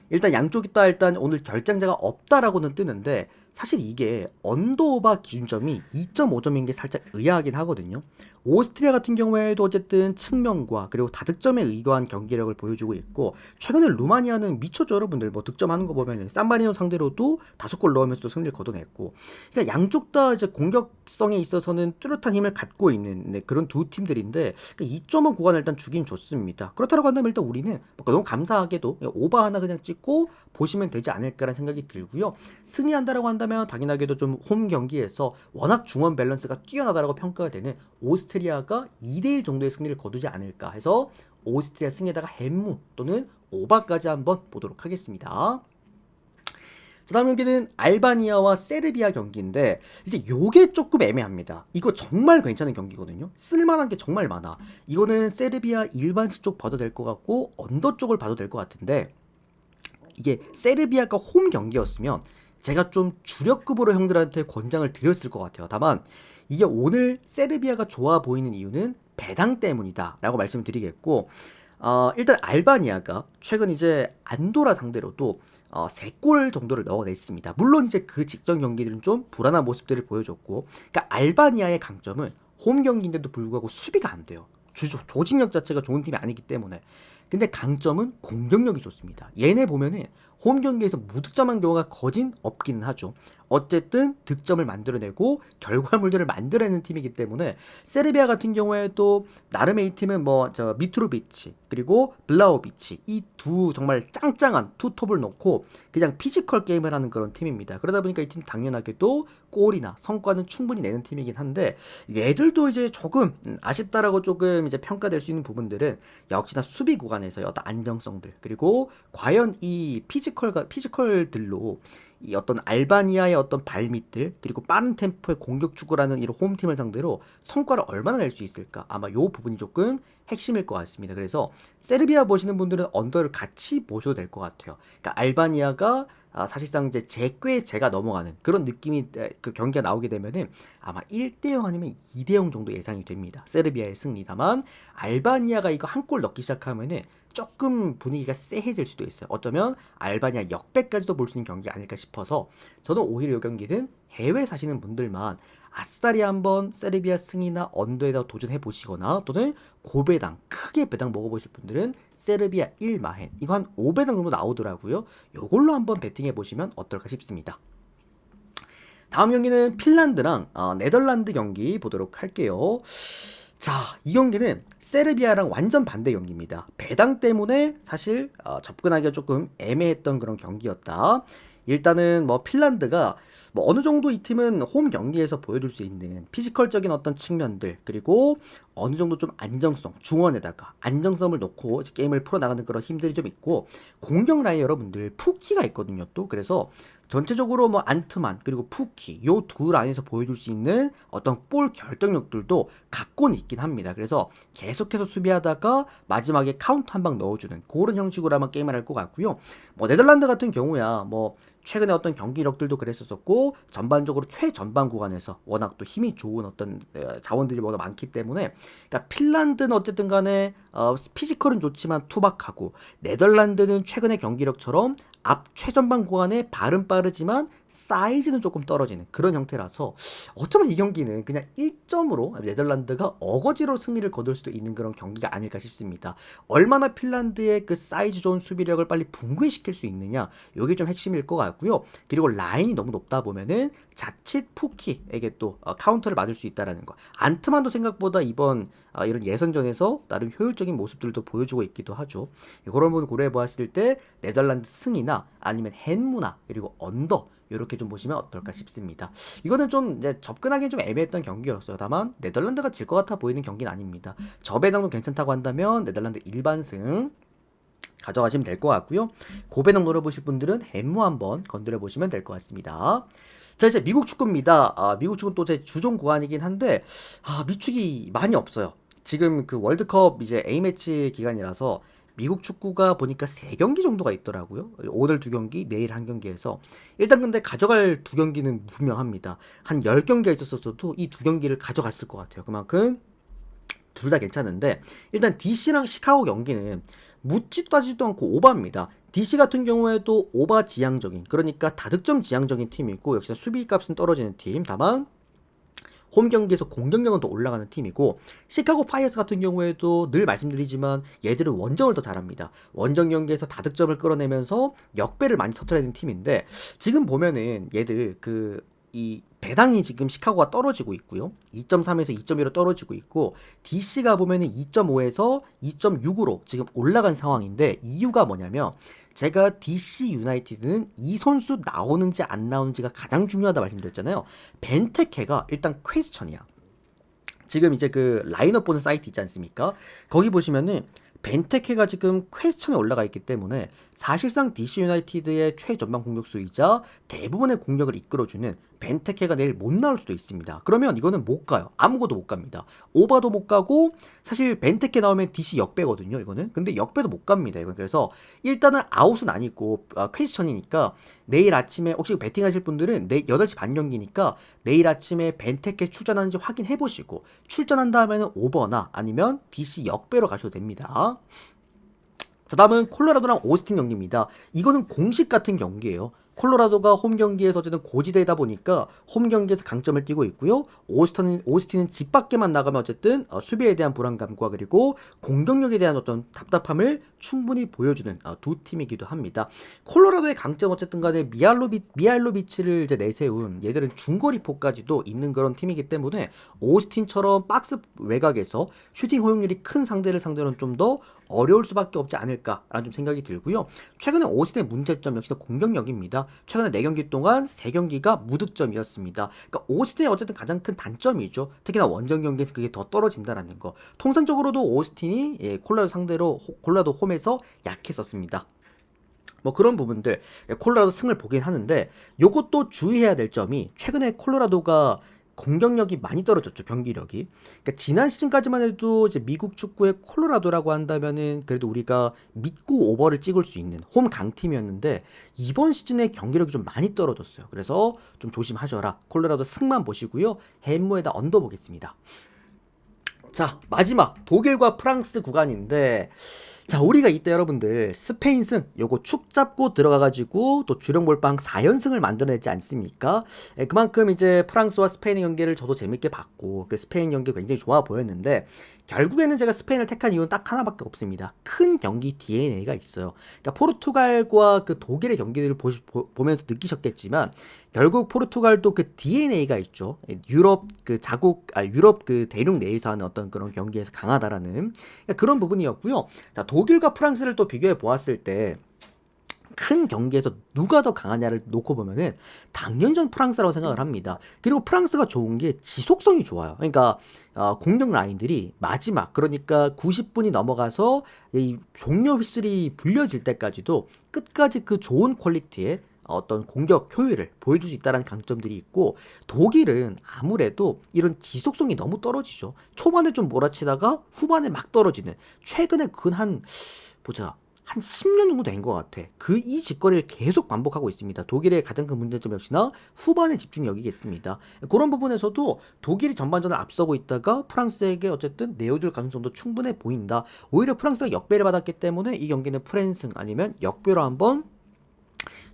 일단 양쪽이 다 일단 오늘 결장자가 없다라고는 뜨는데 사실 이게 언더오바 기준점이 2.5점인 게 살짝 의아하긴 하거든요. 오스트리아 같은 경우에도 어쨌든 측면과 그리고 다득점에 의거한 경기력을 보여주고 있고 최근에 루마니아는 미쳤죠 여러분들. 뭐 득점하는 거 보면 산마리노 상대로도 5골 넣으면서도 승리를 거둬냈고 그러니까 양쪽 다 이제 공격성에 있어서는 뚜렷한 힘을 갖고 있는 그런 두 팀들인데 그러니까 2.5 구간을 일단 주긴 좋습니다. 그렇다고 한다면 일단 우리는 뭐 너무 감사하게도 오바 하나 그냥 찍고 보시면 되지 않을까라는 생각이 들고요. 승리한다라고 한다면 당연하게도 좀 홈 경기에서 워낙 중원 밸런스가 뛰어나다라고 평가가 되는 오스트리아가 2대1 정도의 승리를 거두지 않을까 해서 오스트리아 승리에다가 햄무 또는 오바까지 한번 보도록 하겠습니다. 자, 다음 경기는 알바니아와 세르비아 경기인데 이제 요게 조금 애매합니다. 이거 정말 괜찮은 경기거든요. 쓸만한 게 정말 많아. 이거는 세르비아 일반식 쪽 봐도 될 것 같고 언더 쪽을 봐도 될 것 같은데 이게 세르비아가 홈 경기였으면 제가 좀 주력급으로 형들한테 권장을 드렸을 것 같아요. 다만 이게 오늘 세르비아가 좋아 보이는 이유는 배당 때문이다 라고 말씀을 드리겠고 일단 알바니아가 최근 이제 안도라 상대로도 3골 정도를 넣어냈습니다. 물론 이제 그 직전 경기들은 좀 불안한 모습들을 보여줬고 그러니까 알바니아의 강점은 홈 경기인데도 불구하고 수비가 안 돼요. 조직력 자체가 좋은 팀이 아니기 때문에. 근데 강점은 공격력이 좋습니다. 얘네 보면은 홈 경기에서 무득점한 경우가 거진 없기는 하죠. 어쨌든 득점을 만들어내고 결과물들을 만들어내는 팀이기 때문에 세르비아 같은 경우에도 나름의 이 팀은 뭐 저 미트로비치 그리고 블라오비치 이 두 정말 짱짱한 투톱을 놓고 그냥 피지컬 게임을 하는 그런 팀입니다. 그러다 보니까 이 팀 당연하게도 골이나 성과는 충분히 내는 팀이긴 한데 얘들도 이제 조금 아쉽다라고 조금 이제 평가될 수 있는 부분들은 역시나 수비 구간에서의 어떤 안정성들 그리고 과연 이 피지컬들로 이 어떤 알바니아의 어떤 발밑들 그리고 빠른 템포의 공격 추구라는 이런 홈팀을 상대로 성과를 얼마나 낼 수 있을까 아마 요 부분이 조금 핵심일 것 같습니다. 그래서 세르비아 보시는 분들은 언더를 같이 보셔도 될 것 같아요. 그러니까 알바니아가 사실상 이제 제 꾀에 제가 넘어가는 그런 느낌이 그 경기가 나오게 되면은 아마 1대0 아니면 2대0 정도 예상이 됩니다. 세르비아의 승리. 다만 알바니아가 이거 한 골 넣기 시작하면은 조금 분위기가 쎄해질 수도 있어요. 어쩌면 알바니아 역배까지도 볼 수 있는 경기 아닐까 싶어서 저는 오히려 이 경기는 해외 사시는 분들만 아싸리 한번 세르비아 승리나 언더에다 도전해 보시거나 또는 고배당 크게 배당 먹어보실 분들은 세르비아 1마헨 이거 한 5배당 정도 나오더라고요. 요걸로 한번 베팅해 보시면 어떨까 싶습니다. 다음 경기는 핀란드랑 네덜란드 경기 보도록 할게요. 자, 이 경기는 세르비아랑 완전 반대 경기입니다. 배당 때문에 사실 접근하기가 조금 애매했던 그런 경기였다. 일단은 뭐 핀란드가 뭐 어느 정도 이 팀은 홈 경기에서 보여줄 수 있는 피지컬적인 어떤 측면들 그리고 어느 정도 좀 안정성 중원에다가 안정성을 놓고 이제 게임을 풀어나가는 그런 힘들이 좀 있고 공격 라인 여러분들 푸키가 있거든요 또. 그래서 전체적으로 뭐 안트만 그리고 푸키 요 두 라인에서 보여줄 수 있는 어떤 볼 결정력들도 갖고는 있긴 합니다. 그래서 계속해서 수비하다가 마지막에 카운터 한 방 넣어주는 그런 형식으로 아마 게임을 할 것 같고요. 뭐 네덜란드 같은 경우야 뭐 최근에 어떤 경기력들도 그랬었고 전반적으로 최전방 구간에서 워낙 또 힘이 좋은 어떤 자원들이 워낙 많기 때문에 그러니까 핀란드는 어쨌든 간에 피지컬은 좋지만 투박하고 네덜란드는 최근의 경기력처럼 앞 최전방 구간에 발은 빠르지만 사이즈는 조금 떨어지는 그런 형태라서 어쩌면 이 경기는 그냥 1점으로 네덜란드가 어거지로 승리를 거둘 수도 있는 그런 경기가 아닐까 싶습니다. 얼마나 핀란드의 그 사이즈 좋은 수비력을 빨리 붕괴시킬 수 있느냐, 이게 좀 핵심일 것 같고요. 그리고 라인이 너무 높다 보면은 자칫 푸키에게 또 카운터를 맞을 수 있다라는 거. 안트만도 생각보다 이번 이런 예선전에서 나름 효율적인 모습들도 보여주고 있기도 하죠. 그런 부분 고려해 보았을 때 네덜란드 승이나 아니면 헨무나 그리고 언더 이렇게 좀 보시면 어떨까 싶습니다. 이거는 좀 이제 접근하기 좀 애매했던 경기였어요. 다만 네덜란드가 질 것 같아 보이는 경기는 아닙니다. 저배당도 괜찮다고 한다면 네덜란드 일반승 가져가시면 될 것 같고요. 고배당 노려보실 분들은 헨무 한번 건드려 보시면 될 것 같습니다. 자, 이제 미국 축구입니다. 미국 축구는 또 제 주종 구간이긴 한데 미축이 많이 없어요. 지금 그 월드컵 이제 A매치 기간이라서 미국 축구가 보니까 3경기 정도가 있더라고요. 오늘 2경기, 내일 1경기에서 일단 근데 가져갈 2경기는 분명합니다. 한 10경기가 있었어도 이 2경기를 가져갔을 것 같아요. 그만큼 둘 다 괜찮은데 일단 DC랑 시카고 경기는 묻지도 따지도 않고 오바입니다. DC 같은 경우에도 오바 지향적인, 그러니까 다득점 지향적인 팀이고 역시나 수비값은 떨어지는 팀. 다만 홈 경기에서 공격력은 더 올라가는 팀이고, 시카고 파이어스 같은 경우에도 늘 말씀드리지만 얘들은 원정을 더 잘합니다. 원정 경기에서 다득점을 끌어내면서 역배를 많이 터뜨리는 팀인데 지금 보면은 얘들 이 배당이 지금 시카고가 떨어지고 있고요. 2.3에서 2.1로 떨어지고 있고, DC가 보면은 2.5에서 2.6으로 지금 올라간 상황인데 이유가 뭐냐면 제가 DC 유나이티드는 이 선수 나오는지 안 나오는지가 가장 중요하다 말씀드렸잖아요. 벤테케가 일단 퀘스천이야. 지금 이제 그 라인업 보는 사이트 있지 않습니까? 거기 보시면은 벤테케가 지금 퀘스천에 올라가 있기 때문에 사실상 DC 유나이티드의 최전방 공격수이자 대부분의 공격을 이끌어주는 벤테케가 내일 못 나올 수도 있습니다. 그러면 이거는 못 가요. 아무것도 못 갑니다. 오바도 못 가고, 사실 벤테케 나오면 DC 역배거든요. 이거는. 근데 역배도 못 갑니다. 이건. 그래서 일단은 아웃은 아니고 퀘스천이니까 내일 아침에 혹시 배팅하실 분들은 8시 반 경기니까 내일 아침에 벤테케 출전하는지 확인해 보시고, 출전한다 하면은 오버나 아니면 DC 역배로 가셔도 됩니다. 자, 다음은 콜로라도랑 오스틴 경기입니다. 이거는 공식 같은 경기예요. 콜로라도가 홈 경기에서 어쨌든 고지대다 보니까 홈 경기에서 강점을 띄고 있고요. 오스틴은 집 밖에만 나가면 어쨌든 수비에 대한 불안감과 그리고 공격력에 대한 어떤 답답함을 충분히 보여주는 두 팀이기도 합니다. 콜로라도의 강점 어쨌든 간에 미알로비치를 이제 내세운 얘들은 중거리포까지도 있는 그런 팀이기 때문에 오스틴처럼 박스 외곽에서 슈팅 허용률이 큰 상대를 상대로는 좀 더 어려울 수밖에 없지 않을까라는 좀 생각이 들고요. 최근에 오스틴의 문제점 역시나 공격력입니다. 최근에 4경기 동안 3경기가 무득점이었습니다. 그러니까 오스틴의 어쨌든 가장 큰 단점이죠. 특히나 원정 경기에서 그게 더 떨어진다라는 거. 통상적으로도 오스틴이 콜라도 상대로 콜라도 홈에서 약했었습니다. 뭐 그런 부분들 콜로라도 승을 보긴 하는데, 요것도 주의해야 될 점이 최근에 콜로라도가 공격력이 많이 떨어졌죠. 경기력이. 그러니까 지난 시즌까지만 해도 이제 미국 축구의 콜로라도라고 한다면은 그래도 우리가 믿고 오버를 찍을 수 있는 홈 강팀이었는데 이번 시즌에 경기력이 좀 많이 떨어졌어요. 그래서 좀 조심하셔라. 콜로라도 승만 보시고요. 헨무에다 언더 보겠습니다. 자, 마지막 독일과 프랑스 구간인데, 자, 우리가 이때 여러분들 스페인승 요거 축 잡고 들어가가지고 또 주령몰빵 4연승을 만들어냈지 않습니까? 그만큼 이제 프랑스와 스페인의 경기를 저도 재밌게 봤고 그 스페인 경기 굉장히 좋아 보였는데, 결국에는 제가 스페인을 택한 이유는 딱 하나밖에 없습니다. 큰 경기 DNA가 있어요. 그러니까 포르투갈과 그 독일의 경기들을 보면서 느끼셨겠지만 결국 포르투갈도 그 DNA가 있죠. 유럽 그 대륙 내에서 하는 어떤 그런 경기에서 강하다라는 그러니까 그런 부분이었고요. 자, 독일과 프랑스를 또 비교해 보았을 때 큰 경기에서 누가 더 강하냐를 놓고 보면은 당연히 전 프랑스라고 생각을 합니다. 그리고 프랑스가 좋은 게 지속성이 좋아요. 그러니까 공격 라인들이 마지막, 그러니까 90분이 넘어가서 이 종료 휘슬이 불려질 때까지도 끝까지 그 좋은 퀄리티의 어떤 공격 효율을 보여줄 수 있다는 강점들이 있고, 독일은 아무래도 이런 지속성이 너무 떨어지죠. 초반에 좀 몰아치다가 후반에 막 떨어지는, 최근에 한 10년 정도 된 것 같아. 이 짓거리를 계속 반복하고 있습니다. 독일의 가장 큰 문제점 역시나 후반의 집중력이겠습니다. 그런 부분에서도 독일이 전반전을 앞서고 있다가 프랑스에게 어쨌든 내어줄 가능성도 충분해 보인다. 오히려 프랑스가 역배를 받았기 때문에 이 경기는 프랜승 아니면 역배로 한번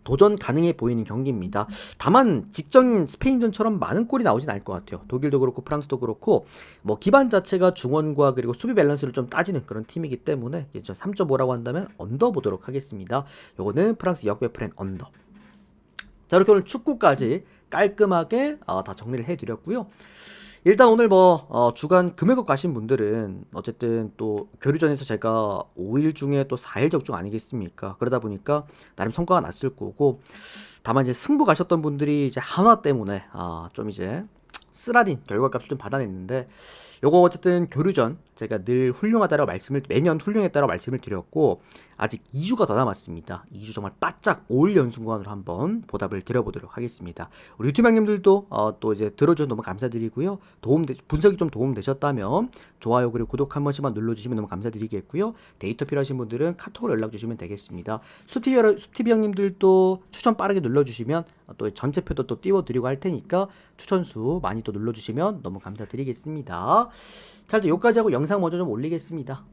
도전 가능해 보이는 경기입니다. 다만 직전 스페인전처럼 많은 골이 나오진 않을 것 같아요. 독일도 그렇고 프랑스도 그렇고 뭐 기반 자체가 중원과 그리고 수비 밸런스를 좀 따지는 그런 팀이기 때문에 3.5라고 한다면 언더 보도록 하겠습니다. 요거는 프랑스 역배플랜 언더. 자, 이렇게 오늘 축구까지 깔끔하게 다 정리를 해드렸고요. 일단 오늘 주간 금요일급 가신 분들은 어쨌든 또 교류전에서 제가 5일 중에 또 4일 적중 아니겠습니까? 그러다 보니까 나름 성과가 났을 거고, 다만 이제 승부 가셨던 분들이 이제 한화 때문에 좀 이제 쓰라린 결과값을 좀 받아냈는데, 요거 어쨌든 교류전 제가 늘 훌륭하다라고 매년 훌륭했다라고 말씀을 드렸고, 아직 2주가 더 남았습니다. 2주 정말 바짝 5일 연승구간으로 한번 보답을 드려보도록 하겠습니다. 우리 유튜브 형님들도 또 이제 들어주셔서 너무 감사드리고요. 분석이 좀 도움되셨다면 좋아요 그리고 구독 한 번씩만 눌러주시면 너무 감사드리겠고요. 데이터 필요하신 분들은 카톡으로 연락 주시면 되겠습니다. 수티비 형님들도 추천 빠르게 눌러주시면 또 전체표도 또 띄워드리고 할 테니까 추천수 많이 또 눌러주시면 너무 감사드리겠습니다. 자, 일단 여기까지 하고 영상 먼저 좀 올리겠습니다.